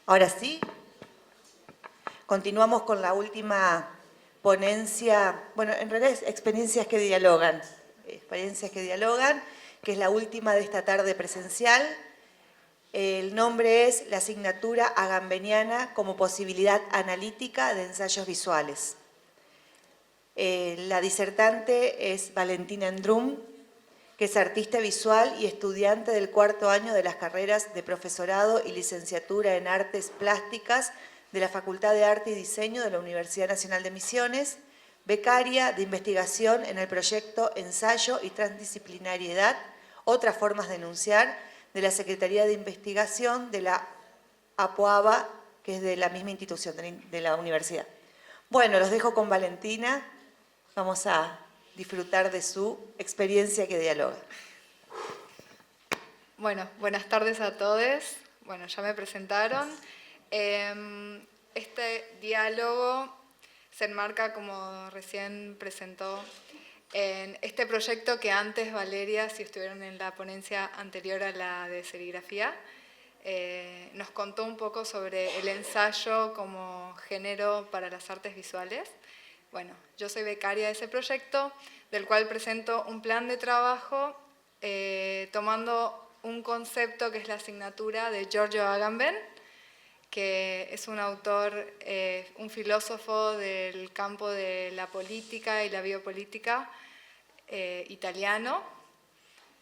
Ahora sí, continuamos con la última ponencia, bueno, en realidad es experiencias que dialogan, que es la última de esta tarde presencial. El nombre es la asignatura agambeniana como posibilidad analítica de ensayos visuales. La disertante es Valentina Endrum, que es artista visual y estudiante del cuarto año de las carreras de profesorado y licenciatura en artes plásticas de la Facultad de Arte y Diseño de la Universidad Nacional de Misiones, becaria de investigación en el proyecto Ensayo y Transdisciplinariedad, otras formas de enunciar, de la Secretaría de Investigación de la APOABA, que es de la misma institución, de la universidad. Bueno, los dejo con Valentina. Vamos a disfrutar de su experiencia que dialoga. Bueno, buenas tardes a todos. Bueno, ya me presentaron. Este diálogo se enmarca, como recién presentó, en este proyecto que antes Valeria, si estuvieron en la ponencia anterior a la de serigrafía, nos contó un poco sobre el ensayo como género para las artes visuales. Bueno, yo soy becaria de ese proyecto, del cual presento un plan de trabajo tomando un concepto que es la asignatura de Giorgio Agamben, que es un autor, un filósofo del campo de la política y la biopolítica italiano.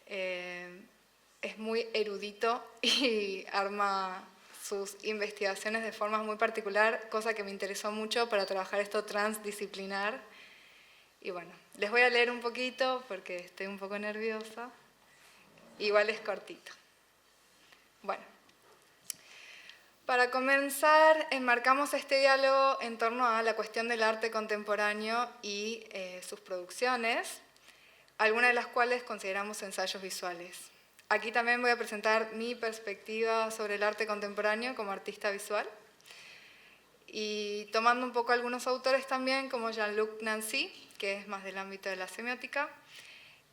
Es muy erudito y arma sus investigaciones de forma muy particular, cosa que me interesó mucho para trabajar esto transdisciplinar. Y bueno, les voy a leer un poquito porque estoy un poco nerviosa. Igual es cortito. Bueno, para comenzar, enmarcamos este diálogo en torno a la cuestión del arte contemporáneo y sus producciones, algunas de las cuales consideramos ensayos visuales. Aquí también voy a presentar mi perspectiva sobre el arte contemporáneo como artista visual y tomando un poco algunos autores también, como Jean-Luc Nancy, que es más del ámbito de la semiótica,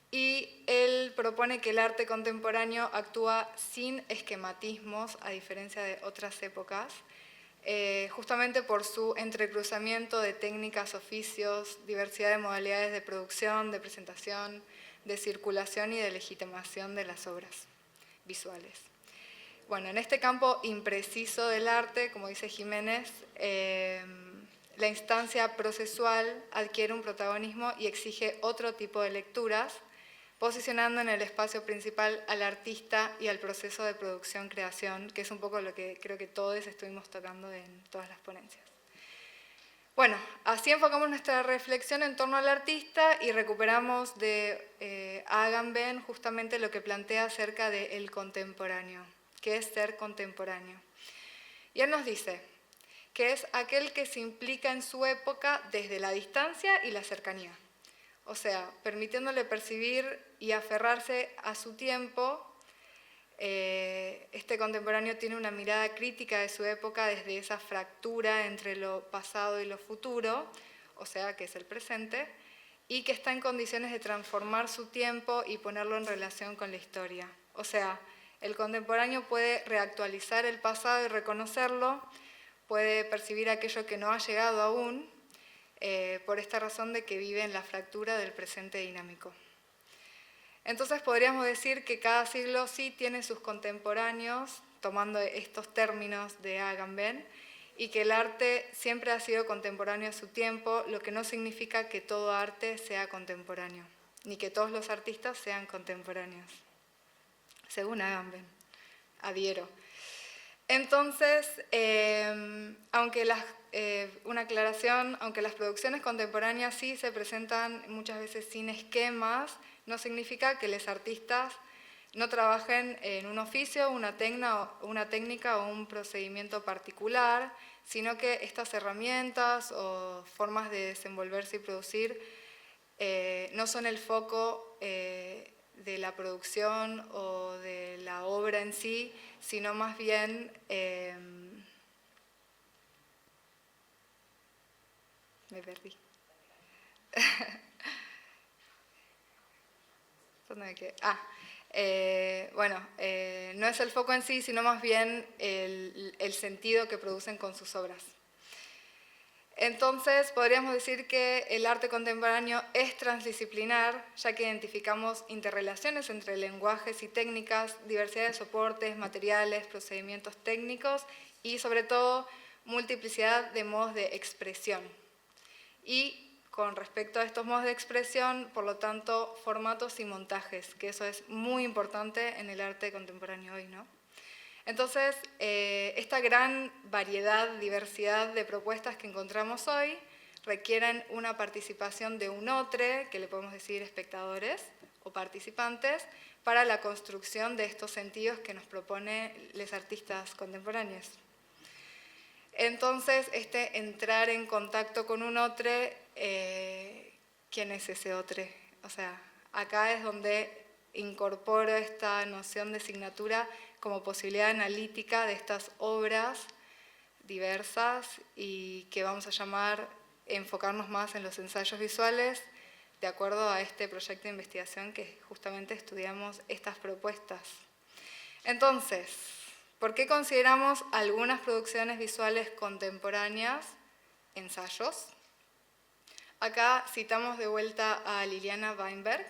y él propone que el arte contemporáneo actúa sin esquematismos, a diferencia de otras épocas, justamente por su entrecruzamiento de técnicas, oficios, diversidad de modalidades de producción, de presentación, de circulación y de legitimación de las obras visuales. Bueno, en este campo impreciso del arte, como dice Jiménez, la instancia procesual adquiere un protagonismo y exige otro tipo de lecturas, posicionando en el espacio principal al artista y al proceso de producción-creación, que es un poco lo que creo que todos estuvimos tocando en todas las ponencias. Bueno, así enfocamos nuestra reflexión en torno al artista y recuperamos de Agamben justamente lo que plantea acerca del contemporáneo, que es ser contemporáneo. Y él nos dice que es aquel que se implica en su época desde la distancia y la cercanía. O sea, permitiéndole percibir y aferrarse a su tiempo, este contemporáneo tiene una mirada crítica de su época desde esa fractura entre lo pasado y lo futuro, o sea, que es el presente, y que está en condiciones de transformar su tiempo y ponerlo en relación con la historia. O sea, el contemporáneo puede reactualizar el pasado y reconocerlo, puede percibir aquello que no ha llegado aún, por esta razón de que vive en la fractura del presente dinámico. Entonces podríamos decir que cada siglo sí tiene sus contemporáneos, tomando estos términos de Agamben, y que el arte siempre ha sido contemporáneo a su tiempo, lo que no significa que todo arte sea contemporáneo, ni que todos los artistas sean contemporáneos, según Agamben. Adhiero. Entonces, una aclaración, aunque las producciones contemporáneas sí se presentan muchas veces sin esquemas, no significa que los artistas no trabajen en un oficio, una técnica o un procedimiento particular, sino que estas herramientas o formas de desenvolverse y producir no son el foco de la producción o de la obra en sí, sino más bien me perdí. ¿Dónde me quedé? No es el foco en sí, sino más bien el sentido que producen con sus obras. Entonces, podríamos decir que el arte contemporáneo es transdisciplinar, ya que identificamos interrelaciones entre lenguajes y técnicas, diversidad de soportes, materiales, procedimientos técnicos y, sobre todo, multiplicidad de modos de expresión. Y con respecto a estos modos de expresión, por lo tanto, formatos y montajes, que eso es muy importante en el arte contemporáneo hoy, ¿no? Entonces, esta gran variedad, diversidad de propuestas que encontramos hoy requieren una participación de un otro, que le podemos decir espectadores o participantes, para la construcción de estos sentidos que nos proponen los artistas contemporáneos. Entonces, entrar en contacto con un otro, ¿quién es ese otro? O sea, acá es donde incorporo esta noción de signatura como posibilidad analítica de estas obras diversas y que vamos a llamar, enfocarnos más en los ensayos visuales, de acuerdo a este proyecto de investigación que justamente estudiamos estas propuestas. Entonces, ¿por qué consideramos algunas producciones visuales contemporáneas ensayos? Acá citamos de vuelta a Liliana Weinberg,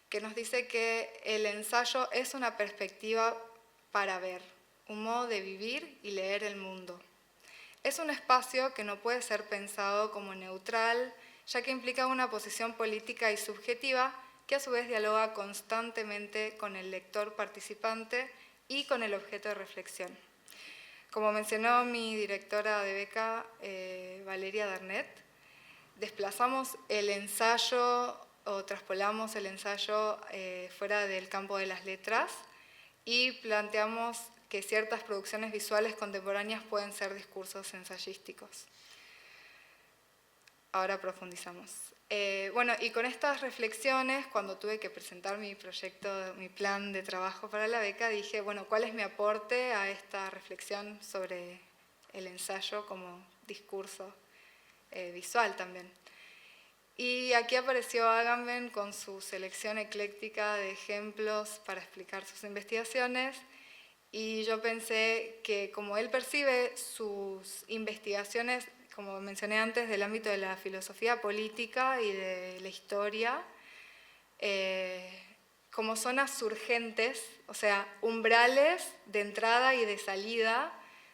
que nos dice que el ensayo es una perspectiva para ver, un modo de vivir y leer el mundo. Es un espacio que no puede ser pensado como neutral, ya que implica una posición política y subjetiva que a su vez dialoga constantemente con el lector participante y con el objeto de reflexión. Como mencionó mi directora de beca, Valeria Darnet, desplazamos el ensayo o traspolamos el ensayo fuera del campo de las letras y planteamos que ciertas producciones visuales contemporáneas pueden ser discursos ensayísticos. Ahora profundizamos. Y con estas reflexiones, cuando tuve que presentar mi proyecto, mi plan de trabajo para la beca, dije, ¿cuál es mi aporte a esta reflexión sobre el ensayo como discurso visual también? Y aquí apareció Agamben con su selección ecléctica de ejemplos para explicar sus investigaciones, y yo pensé que como él percibe sus investigaciones, como mencioné antes, del ámbito de la filosofía política y de la historia, como zonas surgentes, o sea, umbrales de entrada y de salida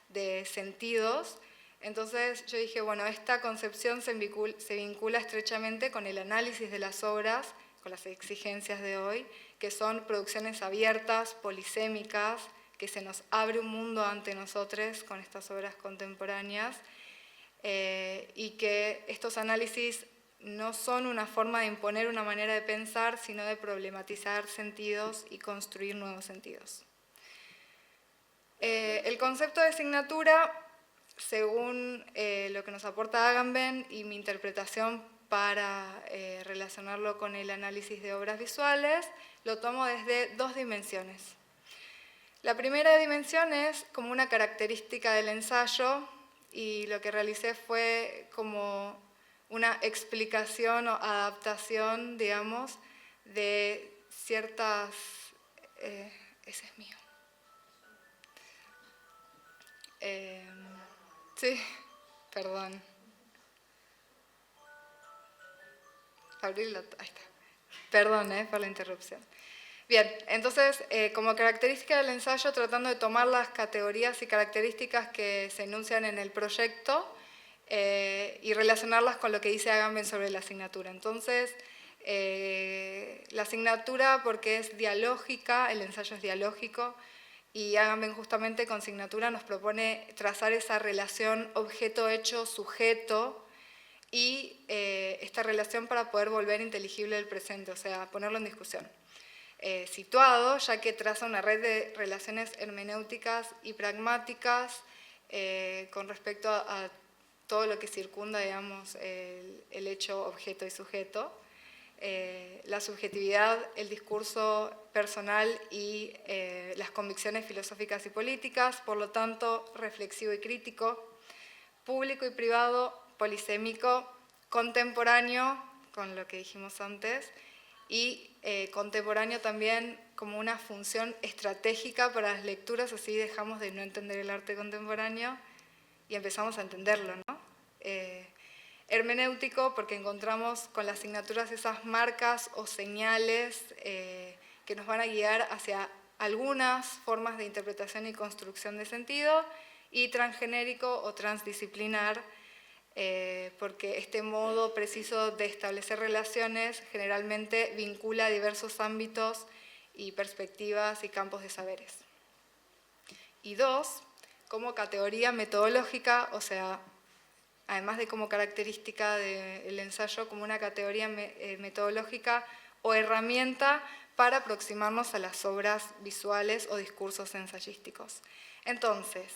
de sentidos. Entonces yo dije, esta concepción se vincula estrechamente con el análisis de las obras, con las exigencias de hoy, que son producciones abiertas, polisémicas, que se nos abre un mundo ante nosotros con estas obras contemporáneas, y que estos análisis no son una forma de imponer una manera de pensar, sino de problematizar sentidos y construir nuevos sentidos. El concepto de signatura, según lo que nos aporta Agamben y mi interpretación para relacionarlo con el análisis de obras visuales, lo tomo desde dos dimensiones. La primera dimensión es como una característica del ensayo, y lo que realicé fue como una explicación o adaptación, digamos, de ciertas... ese es mío. Sí, perdón. Abrirlo, ahí está. Perdón por la interrupción. Bien, entonces, como característica del ensayo, tratando de tomar las categorías y características que se enuncian en el proyecto y relacionarlas con lo que dice Agamben sobre la asignatura. Entonces, la asignatura, porque es dialógica, el ensayo es dialógico, y Agamben justamente con signatura nos propone trazar esa relación objeto-hecho-sujeto y esta relación para poder volver inteligible el presente, o sea, ponerlo en discusión. Situado, ya que traza una red de relaciones hermenéuticas y pragmáticas con respecto a todo lo que circunda, digamos, el hecho, objeto y sujeto, la subjetividad, el discurso personal y las convicciones filosóficas y políticas, por lo tanto, reflexivo y crítico, público y privado, polisémico, contemporáneo, con lo que dijimos antes, y contemporáneo también como una función estratégica para las lecturas, así dejamos de no entender el arte contemporáneo y empezamos a entenderlo, ¿no? Hermenéutico, porque encontramos con las asignaturas esas marcas o señales que nos van a guiar hacia algunas formas de interpretación y construcción de sentido, y transgenérico o transdisciplinar, porque este modo preciso de establecer relaciones generalmente vincula diversos ámbitos y perspectivas y campos de saberes. Y 2, como categoría metodológica, o sea, además de como característica del ensayo, como una categoría metodológica o herramienta para aproximarnos a las obras visuales o discursos ensayísticos. Entonces,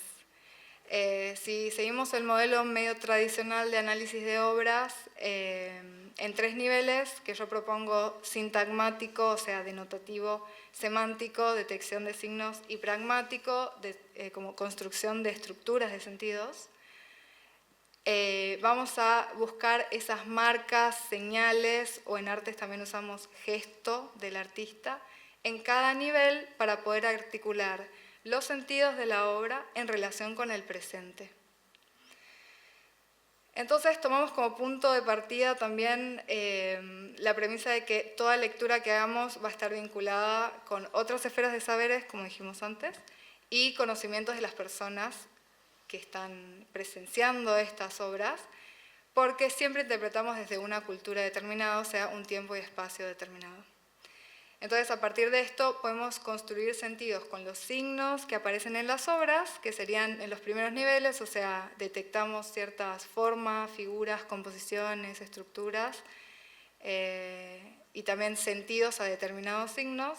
si seguimos el modelo medio tradicional de análisis de obras, en 3 niveles, que yo propongo: sintagmático, o sea, denotativo, semántico, detección de signos, y pragmático, como construcción de estructuras de sentidos, vamos a buscar esas marcas, señales, o en artes también usamos gesto del artista, en cada nivel para poder articular los sentidos de la obra en relación con el presente. Entonces tomamos como punto de partida también la premisa de que toda lectura que hagamos va a estar vinculada con otras esferas de saberes, como dijimos antes, y conocimientos de las personas que están presenciando estas obras, porque siempre interpretamos desde una cultura determinada, o sea, un tiempo y espacio determinado. Entonces, a partir de esto podemos construir sentidos con los signos que aparecen en las obras, que serían en los primeros niveles, o sea, detectamos ciertas formas, figuras, composiciones, estructuras, y también sentidos a determinados signos,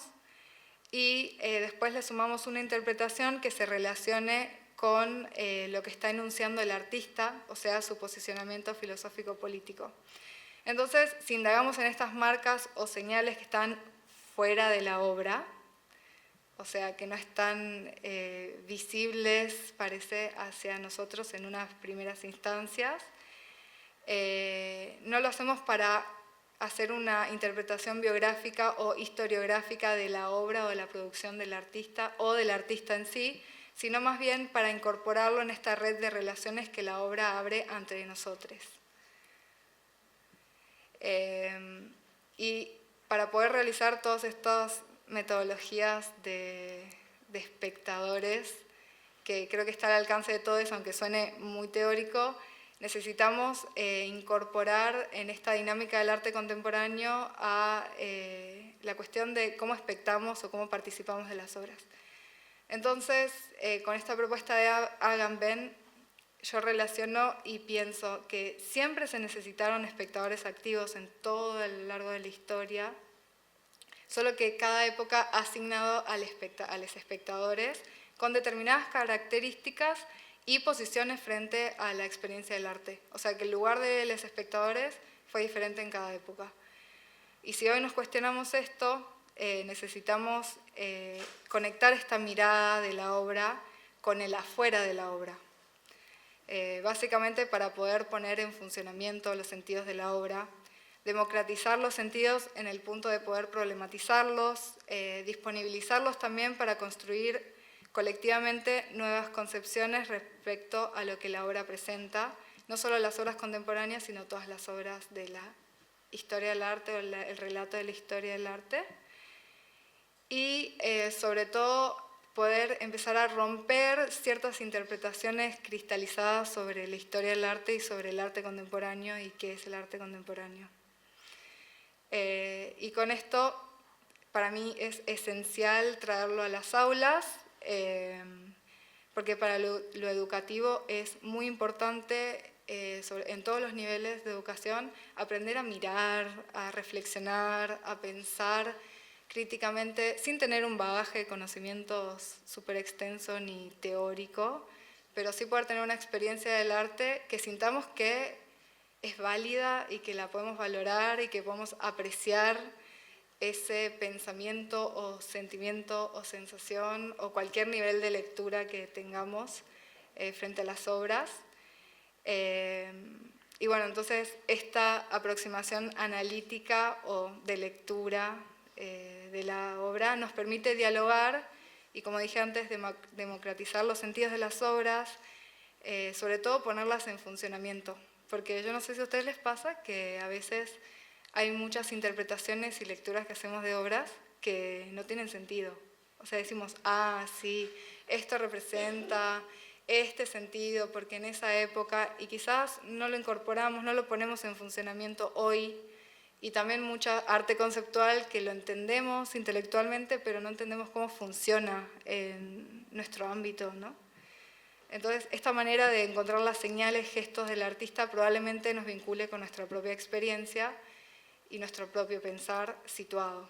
y después le sumamos una interpretación que se relacione con lo que está enunciando el artista, o sea, su posicionamiento filosófico-político. Entonces, si indagamos en estas marcas o señales que están fuera de la obra, o sea, que no están visibles, parece, hacia nosotros en unas primeras instancias, no lo hacemos para hacer una interpretación biográfica o historiográfica de la obra o de la producción del artista o del artista en sí, sino más bien para incorporarlo en esta red de relaciones que la obra abre entre nosotros. Y para poder realizar todas estas metodologías de espectadores, que creo que está al alcance de todos, aunque suene muy teórico, necesitamos incorporar en esta dinámica del arte contemporáneo a la cuestión de cómo expectamos o cómo participamos de las obras. Entonces, con esta propuesta de Agamben, yo relaciono y pienso que siempre se necesitaron espectadores activos en todo el largo de la historia, solo que cada época ha asignado a los espectadores con determinadas características y posiciones frente a la experiencia del arte. O sea que el lugar de los espectadores fue diferente en cada época. Y si hoy nos cuestionamos esto, necesitamos conectar esta mirada de la obra con el afuera de la obra. Básicamente para poder poner en funcionamiento los sentidos de la obra, democratizar los sentidos en el punto de poder problematizarlos, disponibilizarlos también para construir colectivamente nuevas concepciones respecto a lo que la obra presenta, no solo las obras contemporáneas, sino todas las obras de la historia del arte o el relato de la historia del arte. Y sobre todo poder empezar a romper ciertas interpretaciones cristalizadas sobre la historia del arte y sobre el arte contemporáneo y qué es el arte contemporáneo. Y con esto, para mí es esencial traerlo a las aulas, porque para lo educativo es muy importante, en todos los niveles de educación, aprender a mirar, a reflexionar, a pensar críticamente, sin tener un bagaje de conocimientos súper extenso ni teórico, pero sí poder tener una experiencia del arte que sintamos que es válida y que la podemos valorar y que podemos apreciar ese pensamiento o sentimiento o sensación o cualquier nivel de lectura que tengamos frente a las obras. Y bueno, entonces esta aproximación analítica o de lectura de la obra nos permite dialogar y, como dije antes, democratizar los sentidos de las obras, sobre todo ponerlas en funcionamiento. Porque yo no sé si a ustedes les pasa que a veces hay muchas interpretaciones y lecturas que hacemos de obras que no tienen sentido. O sea, decimos, ah, sí, esto representa este sentido, porque en esa época, y quizás no lo incorporamos, no lo ponemos en funcionamiento hoy, y también mucha arte conceptual que lo entendemos intelectualmente, pero no entendemos cómo funciona en nuestro ámbito, ¿no? Entonces, esta manera de encontrar las señales, gestos del artista probablemente nos vincule con nuestra propia experiencia y nuestro propio pensar situado.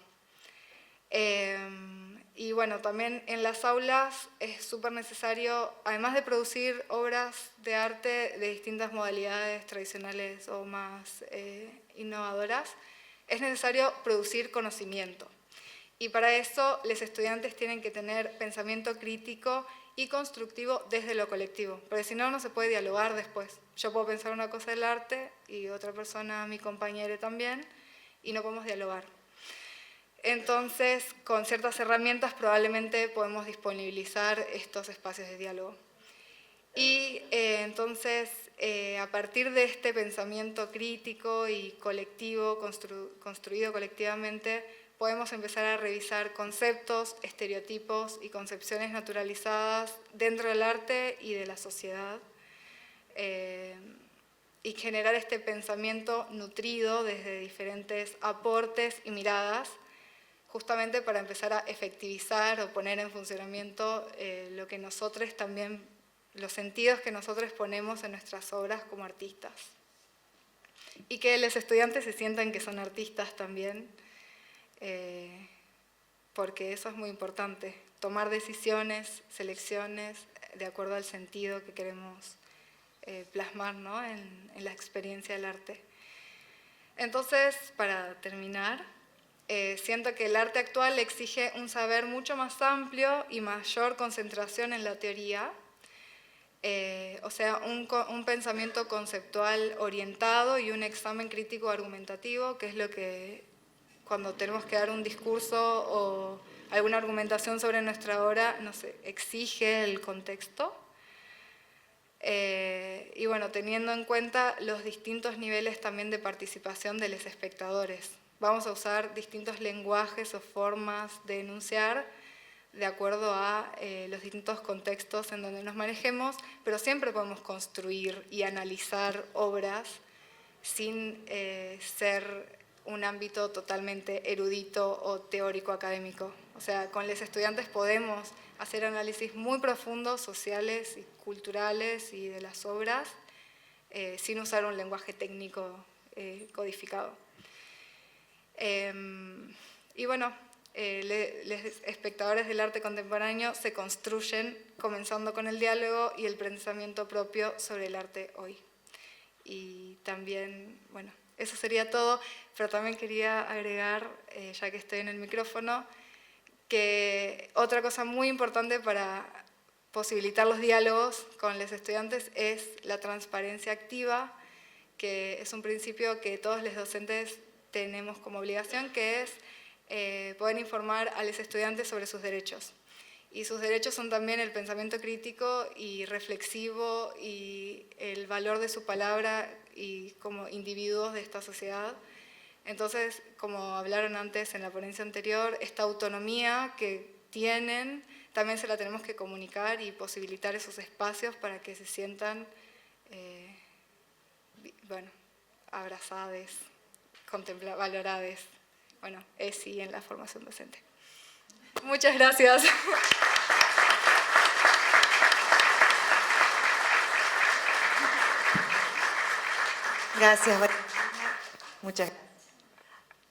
Y bueno, también en las aulas es súper necesario, además de producir obras de arte de distintas modalidades tradicionales o más innovadoras, es necesario producir conocimiento. Y para eso los estudiantes tienen que tener pensamiento crítico y constructivo desde lo colectivo, porque si no, no se puede dialogar después. Yo puedo pensar una cosa del arte y otra persona, mi compañero también, y no podemos dialogar. Entonces, con ciertas herramientas probablemente podemos disponibilizar estos espacios de diálogo. Y entonces, a partir de este pensamiento crítico y colectivo, construido colectivamente, podemos empezar a revisar conceptos, estereotipos y concepciones naturalizadas dentro del arte y de la sociedad, y generar este pensamiento nutrido desde diferentes aportes y miradas, justamente para empezar a efectivizar o poner en funcionamiento lo que nosotros también, los sentidos que nosotros ponemos en nuestras obras como artistas. Y que los estudiantes se sientan que son artistas también, porque eso es muy importante, tomar decisiones, selecciones, de acuerdo al sentido que queremos plasmar, ¿no? en la experiencia del arte. Entonces, para terminar, siento que el arte actual exige un saber mucho más amplio y mayor concentración en la teoría, o sea, un pensamiento conceptual orientado y un examen crítico argumentativo, que es lo que cuando tenemos que dar un discurso o alguna argumentación sobre nuestra obra nos exige el contexto. Y bueno, teniendo en cuenta los distintos niveles también de participación de los espectadores. Vamos a usar distintos lenguajes o formas de enunciar de acuerdo a los distintos contextos en donde nos manejemos, pero siempre podemos construir y analizar obras sin ser un ámbito totalmente erudito o teórico académico. O sea, con los estudiantes podemos hacer análisis muy profundos, sociales y culturales y de las obras, sin usar un lenguaje técnico codificado. Y bueno, los espectadores del arte contemporáneo se construyen comenzando con el diálogo y el pensamiento propio sobre el arte hoy. Y también, bueno, eso sería todo, pero también quería agregar, ya que estoy en el micrófono, que otra cosa muy importante para posibilitar los diálogos con los estudiantes es la transparencia activa, que es un principio que todos los docentes tenemos como obligación, que es poder informar a los estudiantes sobre sus derechos. Y sus derechos son también el pensamiento crítico y reflexivo y el valor de su palabra y como individuos de esta sociedad. Entonces, como hablaron antes en la ponencia anterior, esta autonomía que tienen también se la tenemos que comunicar y posibilitar esos espacios para que se sientan bueno, abrazadas, valoradas. Bueno, sí, en la formación docente. Muchas gracias. Gracias, Valentina. Muchas gracias.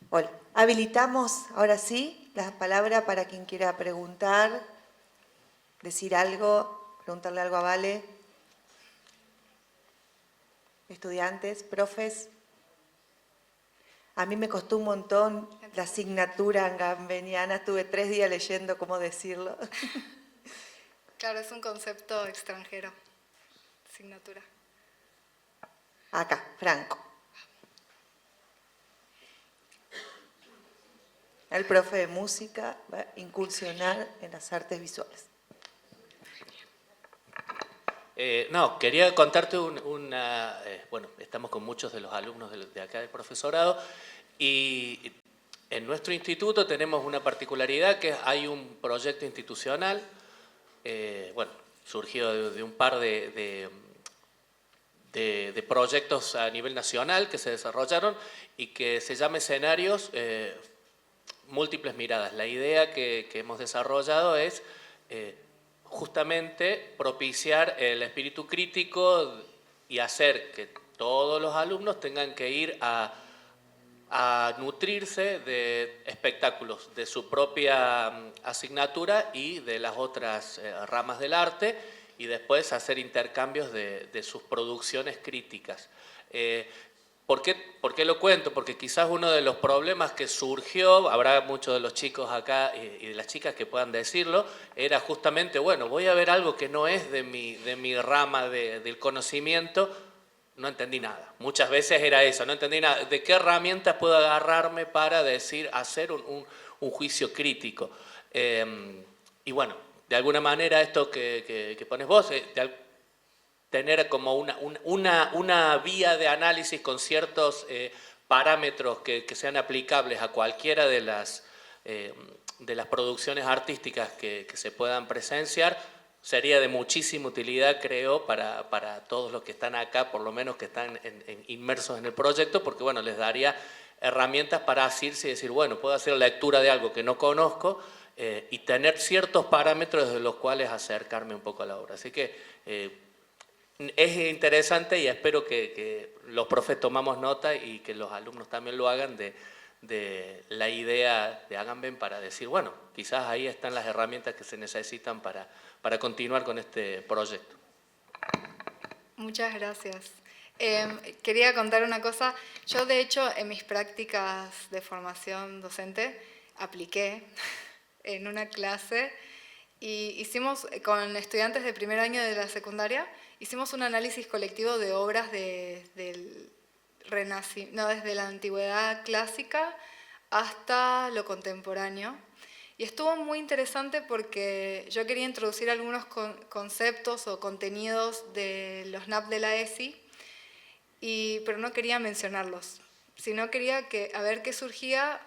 Hola. Habilitamos ahora sí la palabra para quien quiera preguntar, decir algo, preguntarle algo a Vale. Estudiantes, profes. A mí me costó un montón la asignatura gambeniana, estuve 3 días leyendo cómo decirlo. Claro, es un concepto extranjero, asignatura. Acá, Franco. El profe de música va a incursionar en las artes visuales. No, quería contarte bueno, estamos con muchos de los alumnos de acá del profesorado y en nuestro instituto tenemos una particularidad que hay un proyecto institucional, bueno, surgido de un par de proyectos a nivel nacional que se desarrollaron y que se llama Escenarios Múltiples Miradas. La idea que hemos desarrollado es justamente propiciar el espíritu crítico y hacer que todos los alumnos tengan que ir a nutrirse de espectáculos de su propia asignatura y de las otras ramas del arte y después hacer intercambios de sus producciones críticas. ¿Por qué lo cuento? Porque quizás uno de los problemas que surgió, habrá muchos de los chicos acá y de las chicas que puedan decirlo, era justamente, bueno, voy a ver algo que no es de mi rama del conocimiento, no entendí nada. Muchas veces era eso, no entendí nada. ¿De qué herramientas puedo agarrarme para hacer un juicio crítico? Y bueno, de alguna manera esto que pones vos, tener como una vía de análisis con ciertos parámetros que sean aplicables a cualquiera de las producciones artísticas que se puedan presenciar, sería de muchísima utilidad, creo, para todos los que están acá, por lo menos que están inmersos en el proyecto, porque bueno, les daría herramientas para asirse y decir, bueno, puedo hacer lectura de algo que no conozco y tener ciertos parámetros de los cuales acercarme un poco a la obra. Así que es interesante y espero que los profes tomamos nota y que los alumnos también lo hagan de la idea de Agamben para decir, bueno, quizás ahí están las herramientas que se necesitan para continuar con este proyecto. Muchas gracias. Quería contar una cosa. Yo, de hecho, en mis prácticas de formación docente, apliqué en una clase y hicimos, con estudiantes de primer año de la secundaria, hicimos un análisis colectivo de obras desde la antigüedad clásica hasta lo contemporáneo. Y estuvo muy interesante porque yo quería introducir algunos conceptos o contenidos de los NAP de la ESI, pero no quería mencionarlos, sino quería a ver qué surgía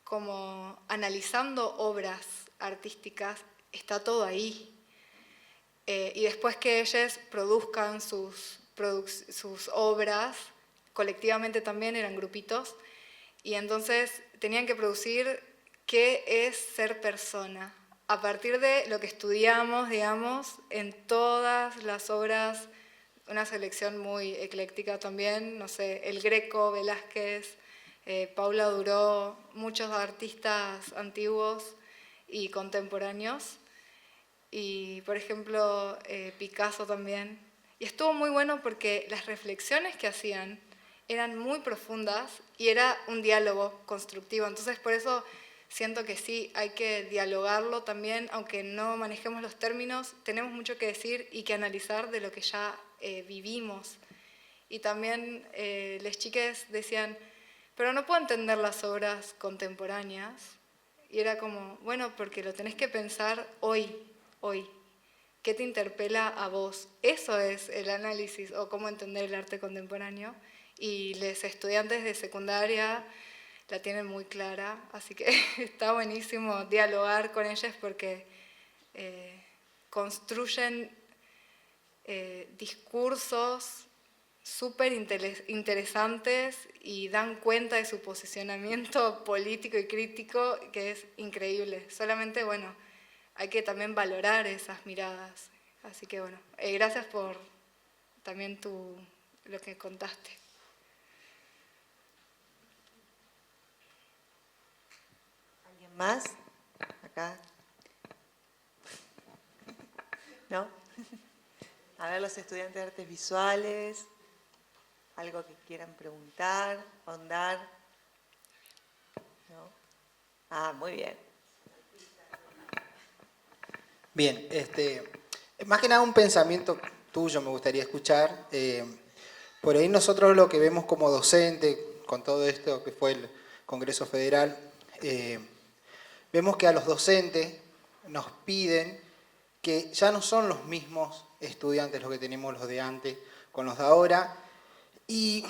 como analizando obras artísticas. Está todo ahí. Y después que ellos produzcan sus obras, colectivamente también eran grupitos, y entonces tenían que producir qué es ser persona, a partir de lo que estudiamos, digamos, en todas las obras, una selección muy ecléctica también, no sé, El Greco, Velázquez, Paula Duró, muchos artistas antiguos y contemporáneos, y por ejemplo Picasso también. Y estuvo muy bueno porque las reflexiones que hacían eran muy profundas y era un diálogo constructivo. Entonces por eso siento que sí, hay que dialogarlo también, aunque no manejemos los términos, tenemos mucho que decir y que analizar de lo que ya vivimos. Y también las chicas decían, pero no puedo entender las obras contemporáneas. Y era como, bueno, porque lo tenés que pensar hoy. ¿Qué te interpela a vos? Eso es el análisis o cómo entender el arte contemporáneo. Y los estudiantes de secundaria la tienen muy clara, así que está buenísimo dialogar con ellas porque construyen discursos súper interesantes y dan cuenta de su posicionamiento político y crítico, que es increíble. Solamente, bueno, hay que también valorar esas miradas. Así que bueno, gracias por también lo que contaste. ¿Alguien más? Acá. ¿No? A ver, los estudiantes de artes visuales, algo que quieran preguntar, ahondar. ¿No? Ah, muy bien. Bien, más que nada un pensamiento tuyo me gustaría escuchar. Por ahí nosotros lo que vemos como docente, con todo esto que fue el Congreso Federal, vemos que a los docentes nos piden que ya no son los mismos estudiantes los que tenemos los de antes con los de ahora, y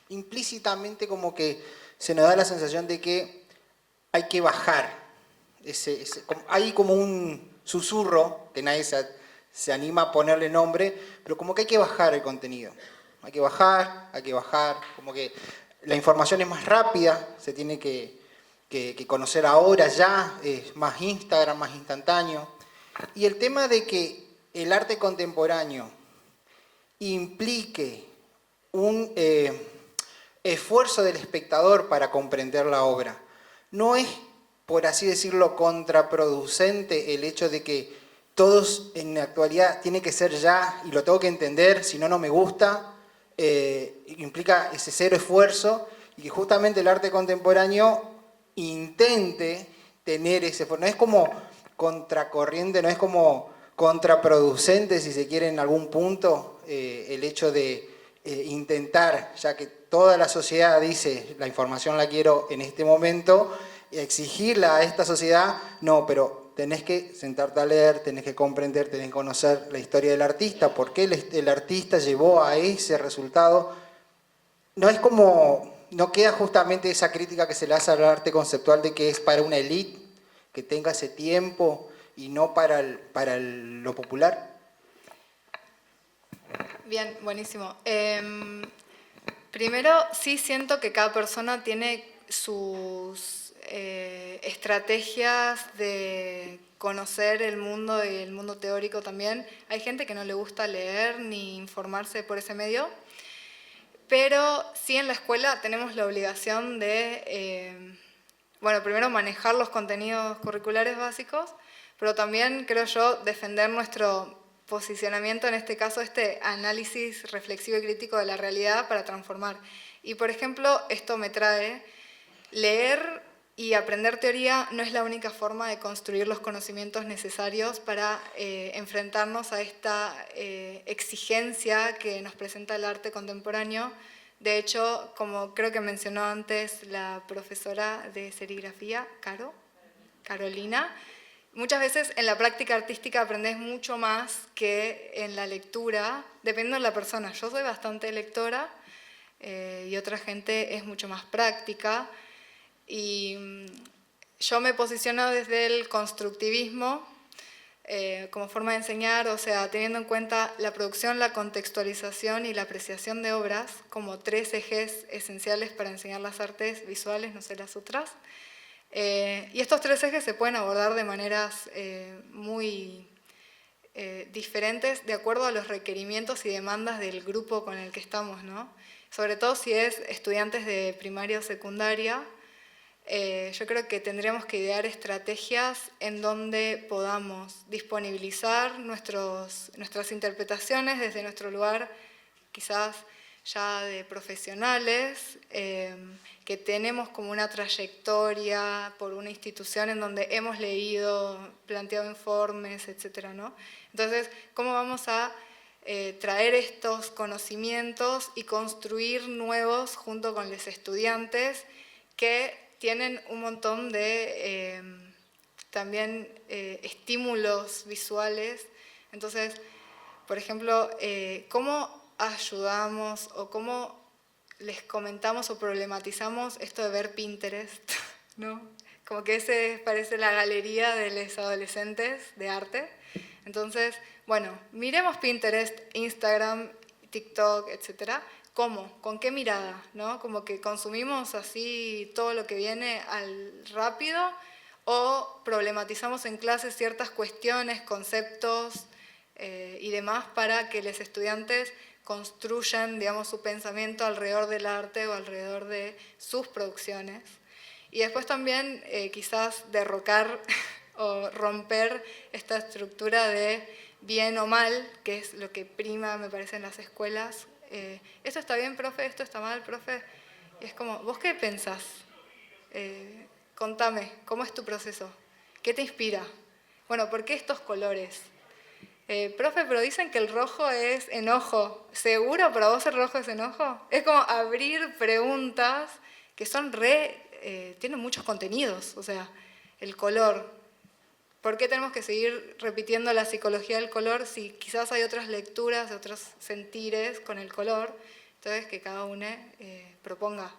implícitamente como que se nos da la sensación de que hay que bajar, hay como un susurro que nadie se anima a ponerle nombre, pero como que hay que bajar el contenido. Hay que bajar, como que la información es más rápida, se tiene que conocer ahora ya, es más Instagram, más instantáneo. Y el tema de que el arte contemporáneo implique un esfuerzo del espectador para comprender la obra, no es, por así decirlo, contraproducente el hecho de que todos en la actualidad tiene que ser ya y lo tengo que entender, si no, no me gusta. Implica ese cero esfuerzo y que justamente el arte contemporáneo intente tener ese esfuerzo. No es como contracorriente, no es como contraproducente, si se quiere, en algún punto, el hecho de intentar, ya que toda la sociedad dice la información la quiero en este momento, exigirla a esta sociedad, no, pero tenés que sentarte a leer, tenés que comprender, tenés que conocer la historia del artista, por qué el artista llevó a ese resultado. No es como, no queda justamente esa crítica que se le hace al arte conceptual de que es para una élite, que tenga ese tiempo y no para lo popular. Bien, buenísimo. Primero, sí siento que cada persona tiene sus estrategias de conocer el mundo y el mundo teórico también. Hay gente que no le gusta leer ni informarse por ese medio, pero sí en la escuela tenemos la obligación de, bueno, primero manejar los contenidos curriculares básicos, pero también, creo yo, defender nuestro posicionamiento, en este caso, este análisis reflexivo y crítico de la realidad para transformar. Y, por ejemplo, esto me trae, leer y aprender teoría no es la única forma de construir los conocimientos necesarios para enfrentarnos a esta exigencia que nos presenta el arte contemporáneo. De hecho, como creo que mencionó antes la profesora de serigrafía, Carolina, muchas veces en la práctica artística aprendes mucho más que en la lectura, dependiendo de la persona. Yo soy bastante lectora y otra gente es mucho más práctica. Y yo me posiciono desde el constructivismo como forma de enseñar, o sea, teniendo en cuenta la producción, la contextualización y la apreciación de obras como tres ejes esenciales para enseñar las artes visuales, no sé las otras. Y estos tres ejes se pueden abordar de maneras muy diferentes de acuerdo a los requerimientos y demandas del grupo con el que estamos, ¿no? Sobre todo si es estudiantes de primaria o secundaria. Yo creo que tendríamos que idear estrategias en donde podamos disponibilizar nuestras interpretaciones desde nuestro lugar, quizás ya de profesionales, que tenemos como una trayectoria por una institución en donde hemos leído, planteado informes, etcétera, ¿no? Entonces, ¿cómo vamos a traer estos conocimientos y construir nuevos junto con los estudiantes que tienen un montón de también estímulos visuales? Entonces, por ejemplo, ¿cómo ayudamos o cómo les comentamos o problematizamos esto de ver Pinterest, ¿no? Como que ese parece la galería de los adolescentes de arte. Entonces, bueno, miremos Pinterest, Instagram, TikTok, etcétera. ¿Cómo? ¿Con qué mirada? ¿No? Como que consumimos así todo lo que viene al rápido, o problematizamos en clase ciertas cuestiones, conceptos y demás para que los estudiantes construyan, digamos, su pensamiento alrededor del arte o alrededor de sus producciones. Y después también quizás derrocar o romper esta estructura de bien o mal, que es lo que prima, me parece, en las escuelas. ¿Esto está bien, profe? ¿Esto está mal, profe? Y es como, ¿vos qué pensás? Contame, ¿cómo es tu proceso? ¿Qué te inspira? Bueno, ¿por qué estos colores? Profe, pero dicen que el rojo es enojo. ¿Seguro para vos el rojo es enojo? Es como abrir preguntas que son tienen muchos contenidos. O sea, el color. ¿Por qué tenemos que seguir repitiendo la psicología del color si quizás hay otras lecturas, otros sentires con el color? Entonces, que cada uno proponga.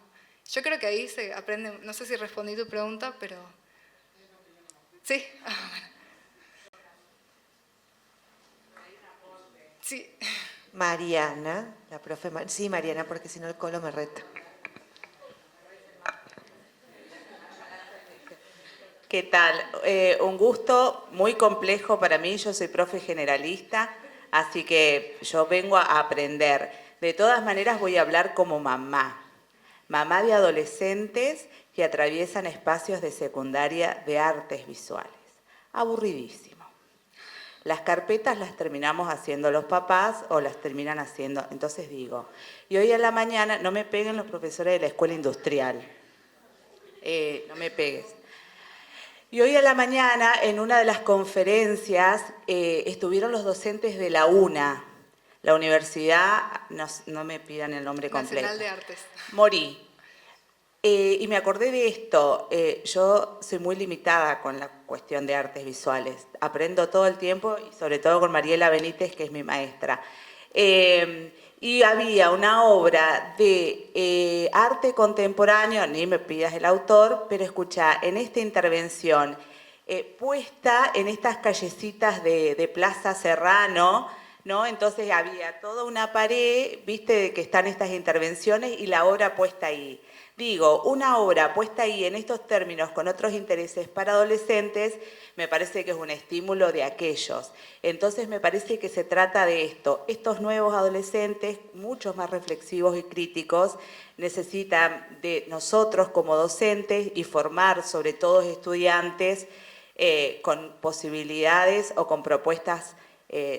Yo creo que ahí se aprende, no sé si respondí tu pregunta, pero... ¿Sí? Sí. Mariana, la profe... Sí, Mariana, porque si no el colo me reta. ¿Qué tal? Un gusto muy complejo para mí, yo soy profe generalista, así que yo vengo a aprender. De todas maneras voy a hablar como mamá de adolescentes que atraviesan espacios de secundaria de artes visuales. Aburridísimo. Las carpetas las terminamos haciendo los papás o las terminan haciendo, entonces digo, y hoy a la mañana, no me peguen los profesores de la escuela industrial, no me pegues. Y hoy a la mañana, en una de las conferencias, estuvieron los docentes de la UNA, la Universidad, no me pidan el nombre completo. Nacional de Artes. Morí. Y me acordé de esto, yo soy muy limitada con la cuestión de artes visuales, aprendo todo el tiempo y sobre todo con Mariela Benítez, que es mi maestra. Y había una obra de arte contemporáneo, ni me pidas el autor, pero escucha, en esta intervención, puesta en estas callecitas de Plaza Serrano, ¿no? Entonces había toda una pared, viste, que están estas intervenciones y la obra puesta ahí. Digo, una obra puesta ahí en estos términos con otros intereses para adolescentes, me parece que es un estímulo de aquellos. Entonces me parece que se trata de esto. Estos nuevos adolescentes, muchos más reflexivos y críticos, necesitan de nosotros como docentes y formar sobre todo estudiantes con posibilidades o con propuestas,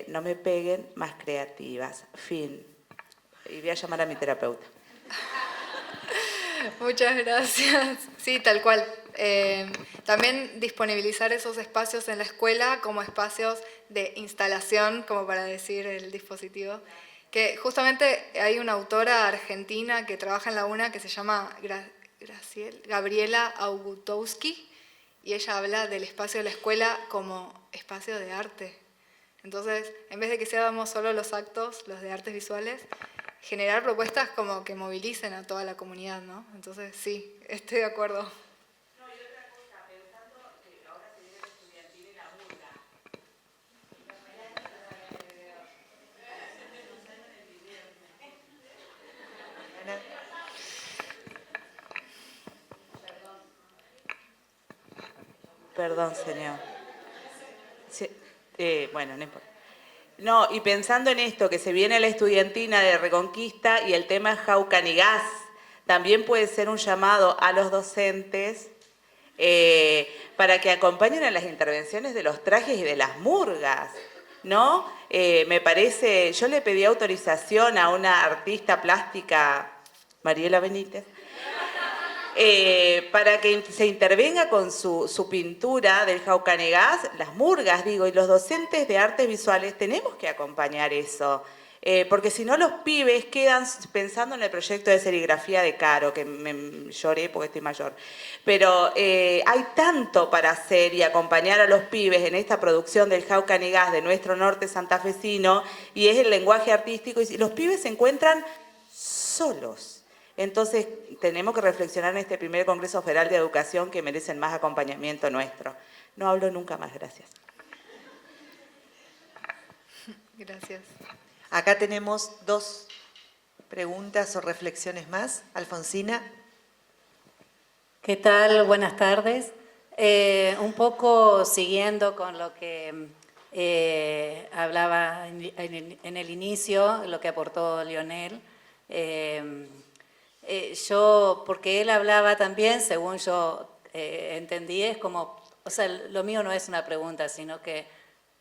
no me peguen, más creativas. Fin. Y voy a llamar a mi terapeuta. Muchas gracias. Sí, tal cual. También disponibilizar esos espacios en la escuela como espacios de instalación, como para decir el dispositivo. Que justamente hay una autora argentina que trabaja en la UNA que se llama Gabriela Augutowski, y ella habla del espacio de la escuela como espacio de arte. Entonces, en vez de que seamos solo los actos, los de artes visuales, generar propuestas como que movilicen a toda la comunidad, ¿no? Entonces, sí, estoy de acuerdo. No, y otra cosa, pensando que ahora se viene el estudiantil en la murga. Perdón, señor. Sí, bueno, no importa. No, y pensando en esto, que se viene la estudiantina de Reconquista y el tema Jaucanigás, también puede ser un llamado a los docentes para que acompañen a las intervenciones de los trajes y de las murgas, ¿no? Me parece, yo le pedí autorización a una artista plástica, Mariela Benítez, para que se intervenga con su pintura del Jaucanigás, las murgas, digo, y los docentes de artes visuales tenemos que acompañar eso, porque si no los pibes quedan pensando en el proyecto de serigrafía de Caro, que me lloré porque estoy mayor, pero hay tanto para hacer y acompañar a los pibes en esta producción del Jaucanigás de nuestro norte santafesino, y es el lenguaje artístico, y los pibes se encuentran solos. Entonces, tenemos que reflexionar en este primer Congreso Federal de Educación que merecen más acompañamiento nuestro. No hablo nunca más, gracias. Gracias. Acá tenemos 2 preguntas o reflexiones más. Alfonsina. ¿Qué tal? Buenas tardes. Un poco siguiendo con lo que hablaba en el inicio, lo que aportó Lionel. Porque él hablaba también, según yo entendí, es como, o sea, lo mío no es una pregunta, sino que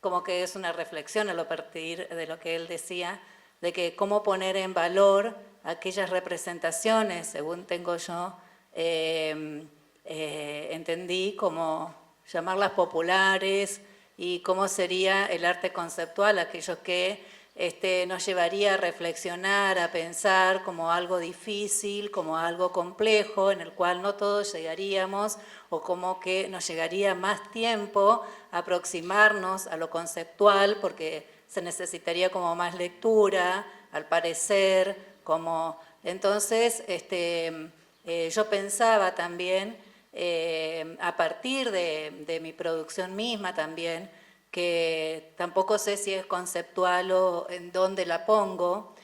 como que es una reflexión a partir de lo que él decía, de que cómo poner en valor aquellas representaciones, según tengo yo, entendí como llamarlas populares, y cómo sería el arte conceptual, aquello que nos llevaría a reflexionar, a pensar como algo difícil, como algo complejo, en el cual no todos llegaríamos, o como que nos llegaría más tiempo a aproximarnos a lo conceptual, porque se necesitaría como más lectura, al parecer, como... Entonces, yo pensaba también, a partir de mi producción misma también, que tampoco sé si es conceptual o en dónde la pongo,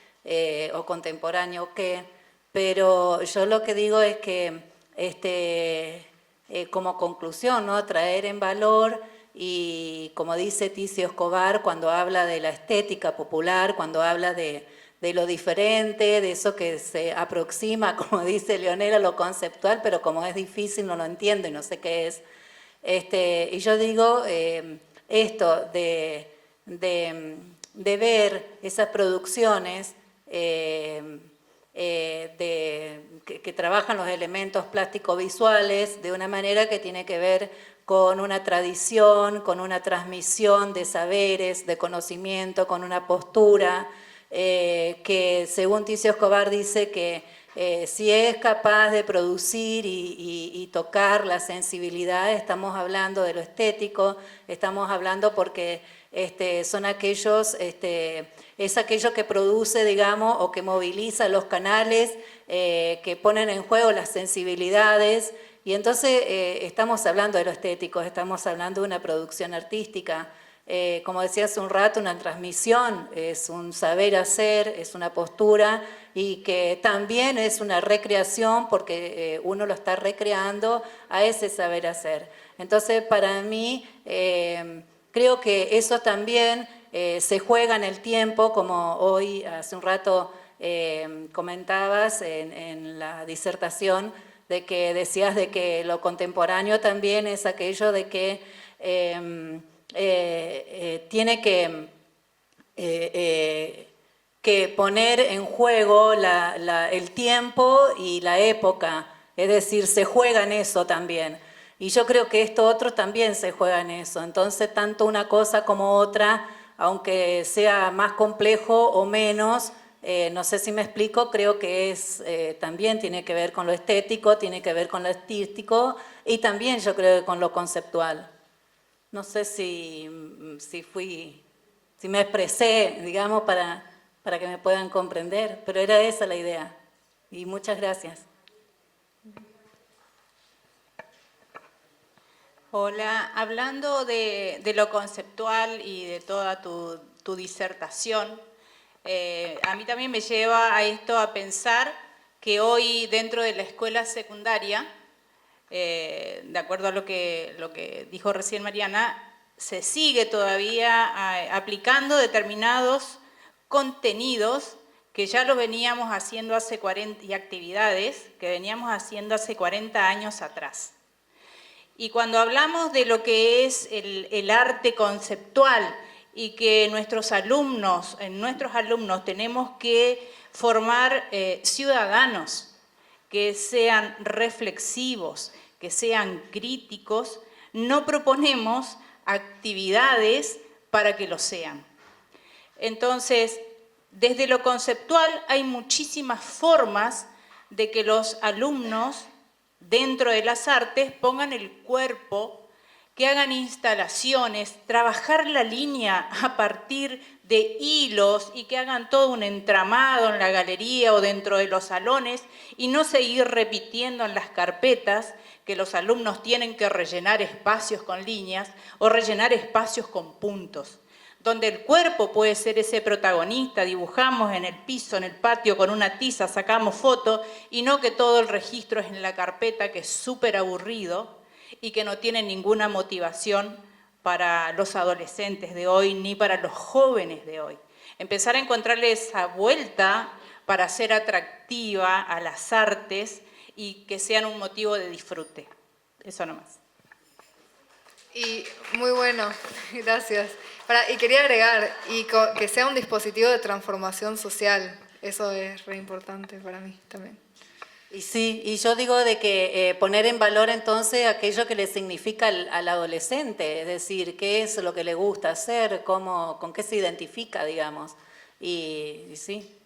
o contemporáneo o qué, pero yo lo que digo es que como conclusión, ¿no? Traer en valor, y como dice Ticio Escobar cuando habla de la estética popular, cuando habla de lo diferente, de eso que se aproxima, como dice Leonel, a lo conceptual, pero como es difícil no lo entiendo y no sé qué es. Y yo digo esto de ver esas producciones que trabajan los elementos plástico-visuales de una manera que tiene que ver con una tradición, con una transmisión de saberes, de conocimiento, con una postura, que según Ticio Escobar dice que si es capaz de producir y tocar la sensibilidad, estamos hablando de lo estético, estamos hablando porque son aquellos, es aquello que produce, digamos, o que moviliza los canales, que ponen en juego las sensibilidades, y entonces estamos hablando de lo estético, estamos hablando de una producción artística. Como decía hace un rato, una transmisión, es un saber hacer, es una postura, y que también es una recreación porque uno lo está recreando a ese saber hacer. Entonces, para mí, creo que eso también se juega en el tiempo, como hoy, hace un rato, comentabas en la disertación, de que decías de que lo contemporáneo también es aquello de que tiene que poner en juego el tiempo y la época, es decir, se juega en eso también. Y yo creo que esto otro también se juega en eso. Entonces, tanto una cosa como otra, aunque sea más complejo o menos, no sé si me explico, creo que también tiene que ver con lo estético, tiene que ver con lo artístico, y también yo creo que con lo conceptual. No sé si me expresé, digamos, para que me puedan comprender, pero era esa la idea. Y muchas gracias. Hola, hablando de lo conceptual y de toda tu disertación, a mí también me lleva a esto a pensar que hoy dentro de la escuela secundaria, de acuerdo a lo que dijo recién Mariana, se sigue todavía aplicando determinados contenidos que ya lo veníamos haciendo hace 40, y actividades que veníamos haciendo hace 40 años atrás. Y cuando hablamos de lo que es el arte conceptual y que en nuestros alumnos tenemos que formar ciudadanos que sean reflexivos, que sean críticos, no proponemos actividades para que lo sean. Entonces, desde lo conceptual hay muchísimas formas de que los alumnos dentro de las artes pongan el cuerpo, que hagan instalaciones, trabajar la línea a partir de hilos y que hagan todo un entramado en la galería o dentro de los salones y no seguir repitiendo en las carpetas que los alumnos tienen que rellenar espacios con líneas o rellenar espacios con puntos, donde el cuerpo puede ser ese protagonista, dibujamos en el piso, en el patio con una tiza, sacamos fotos, y no que todo el registro es en la carpeta, que es súper aburrido y que no tiene ninguna motivación para los adolescentes de hoy ni para los jóvenes de hoy. Empezar a encontrarle esa vuelta para hacer atractiva a las artes y que sean un motivo de disfrute. Eso nomás. Y muy bueno, gracias. Y quería agregar, que sea un dispositivo de transformación social. Eso es re importante para mí también. Y sí, y yo digo de que poner en valor entonces aquello que le significa al adolescente, es decir, qué es lo que le gusta hacer, cómo, con qué se identifica, digamos. Y sí.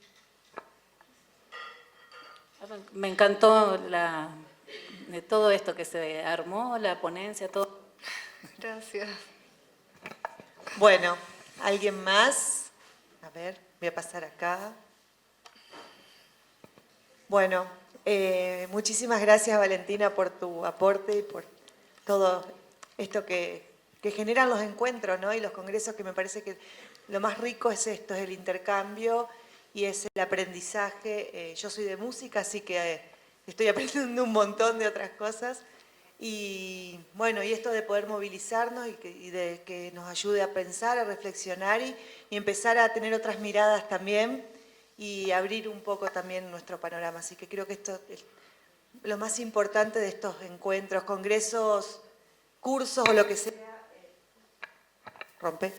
Me encantó de todo esto que se armó, la ponencia, todo. Gracias. Bueno, ¿alguien más? A ver, voy a pasar acá. Bueno, muchísimas gracias Valentina por tu aporte y por todo esto que generan los encuentros, ¿no? Y los congresos, que me parece que lo más rico es esto, es el intercambio y es el aprendizaje. Yo soy de música, así que estoy aprendiendo un montón de otras cosas. Y bueno, y esto de poder movilizarnos y de que nos ayude a pensar, a reflexionar y empezar a tener otras miradas también y abrir un poco también nuestro panorama. Así que creo que esto es lo más importante de estos encuentros, congresos, cursos o lo que sea. ¿Rompe?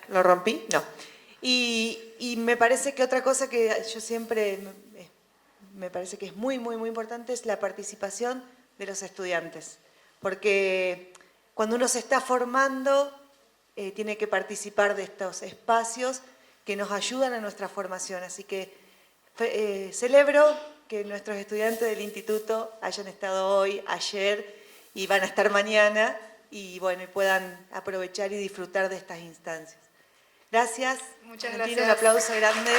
¿Lo rompí? No. Y me parece que otra cosa que yo siempre me parece que es muy, muy, muy importante es la participación de los estudiantes. Porque cuando uno se está formando, tiene que participar de estos espacios que nos ayudan a nuestra formación. Así que celebro que nuestros estudiantes del instituto hayan estado hoy, ayer y van a estar mañana y bueno, y puedan aprovechar y disfrutar de estas instancias. Gracias. Muchas Valentina, gracias. un aplauso grande.